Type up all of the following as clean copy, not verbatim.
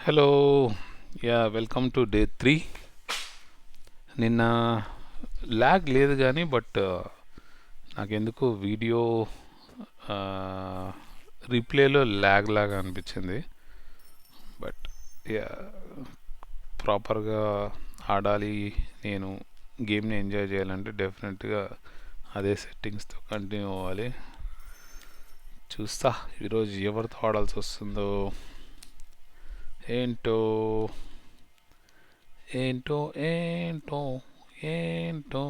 Hello welcome to day 3. నిన్న lag లేదు కానీ నాకెందుకు వీడియో రీప్లేలో ల్యాగ్ లాగా అనిపించింది. బట్ యా ప్రాపర్గా ఆడాలి, నేను గేమ్ని ఎంజాయ్ చేయాలంటే డెఫినెట్గా అదే సెట్టింగ్స్తో కంటిన్యూ అవ్వాలి. చూస్తా ఈరోజు ఎవరితో ఆడాల్సి వస్తుందో ఏంటో ఏంటో ఏంటో ఏంటో.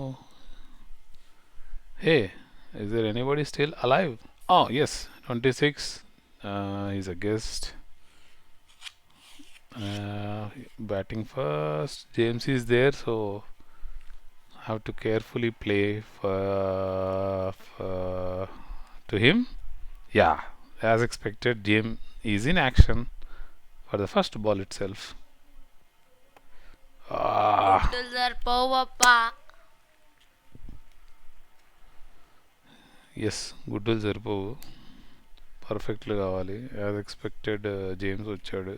Hey, is there anybody still alive? Oh, yes, 26. He's a guest. Batting first. James is there, so I have to carefully play to him. Yeah, as expected, James is in action for the first ball itself. గుడ్డలు సరిపోవప్పా. Yes, గుడ్డలు సరిపోవు, పర్ఫెక్ట్లు కావాలి. As expected James వచ్చాడు.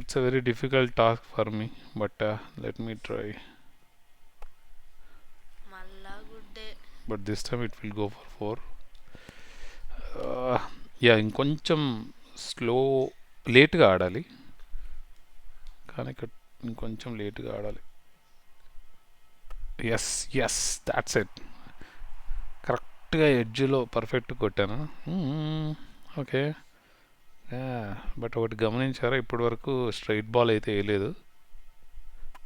It's a very difficult task for me, but let me try. మళ్ళా గుడ్డే. But this time it will go for 4. ఇంకొంచెం లేట్గా ఆడాలి, కానీ ఇక్కడ ఇంకొంచెం లేట్గా ఆడాలి. Yes yes, that's it. కరెక్ట్గా ఎడ్జ్లో పర్ఫెక్ట్ కొట్టాను. ఓకే, బట్ ఒకటి గమనించారా, ఇప్పటి వరకు స్ట్రైట్ బాల్ అయితే వేయలేదు.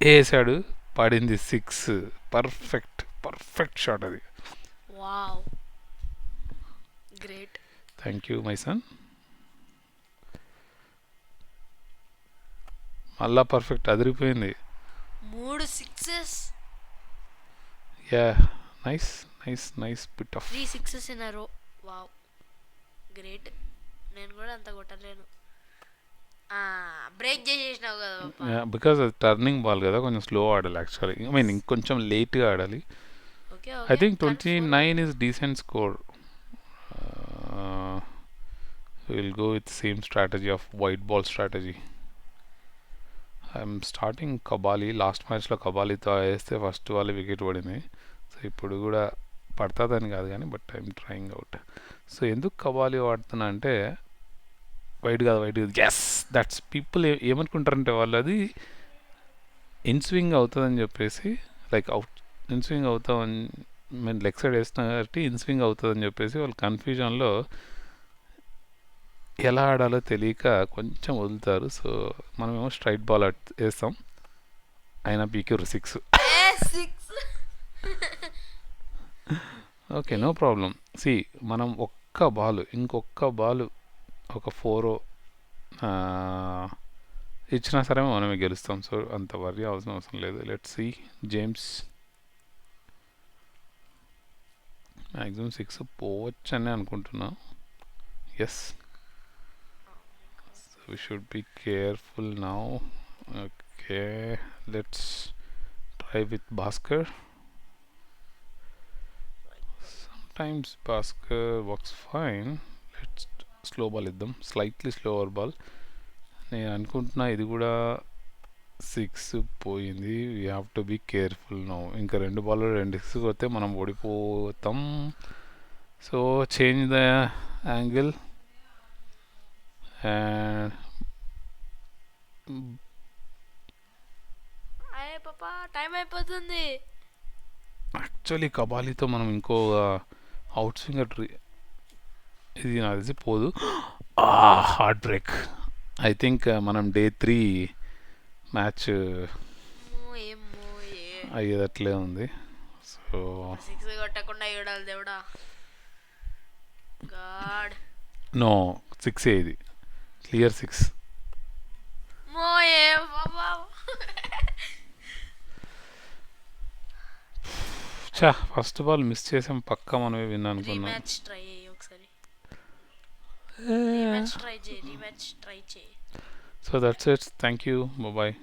వేసాడు, పడింది 6. పర్ఫెక్ట్ షాట్ అది. Wow, great. Thank you my son. మళ్ళా పర్ఫెక్ట్ అదిరిపోయింది. 3 sixes. Yeah, nice bit of 3 sixes in a row. Wow, great. నేను కూడా అంత కొట్టలేను. బ్రేక్ చేసేసినావు కదా పాపా. బికాజ్ అది టర్నింగ్ బాల్ కదా, కొంచెం స్లో ఆడాలి యాక్చువల్లీ. ఐ మీన్ ఇంకొంచెం లేట్గా ఆడాలి. Okay I think 29 is decent score. We'll go with same strategy of white ball strategy. I'm starting Kabali. Last మ్యాచ్లో కబాలితో వేస్తే ఫస్ట్ వాళ్ళు వికెట్ పడింది. సో ఇప్పుడు కూడా పడుతుందని కాదు కానీ, but I'm trying out. So ఎందుకు కబాలి వాడుతున్నా అంటే, వైట్ కాదు. ఎస్, దట్స్ పీపుల్ ఏమనుకుంటారంటే వాళ్ళు అది ఇన్స్వింగ్ అవుతుందని చెప్పేసి, లైక్ ఇన్స్వింగ్ అవుతామని, మేము లెగ్ సైడ్ వేస్తున్నాం కాబట్టి ఇన్స్వింగ్ అవుతుందని చెప్పేసి వాళ్ళు కన్ఫ్యూజన్లో ఎలా ఆడాలో తెలియక కొంచెం వదులుతారు. సో మనమేమో స్ట్రైట్ బాల్ వేస్తాం, అయినా పీక్యూర్ 6. Okay, no problem. మనం ఇంకొక బాల్ ఒక 4 ఇచ్చినా సరే మనమే గెలుస్తాం. సో అంత వరీ అవసరం లేదు. Let's see. జేమ్స్ మ్యాక్సిమం 6 పోవచ్చని అనుకుంటున్నా. Yes, we should be careful now. Okay, let's try with Bhaskar. Sometimes Bhaskar works fine. Let's slow ball iddam, slightly slower ball. నేను అనుకుంటున్నా ఇది కూడా 6 పోయింది. We have to be careful now. ఇంకా 2 ball 2 6 కొడితే మనం ఓడిపోతాం. So change the angle and అయ్యే పాపా, టైం అయిపోతుంది. యాక్చువల్లీ కబాలీతో మనం ఇంకో అవుట్ స్వింగర్ ఇది నాకు తెలిసి పోదు. Heart break. ఐ థింక్ మనం డే 3 మ్యాచ్ అయ్యేదట్లే ఉంది. సో 6 కొట్టకుండా చూడాలి దేవుడా. గాడ్, నో, 6 ఇది క్లియర్ 6. ఫస్ట్ బాల్ మిస్ చేసాం, పక్కా మనమే విన్ అనుకున్నాం. రీమ్యాచ్ ట్రై చేయి ఒకసారి. రీమ్యాచ్ ట్రై చేయి. So that's it. Thank you, bye.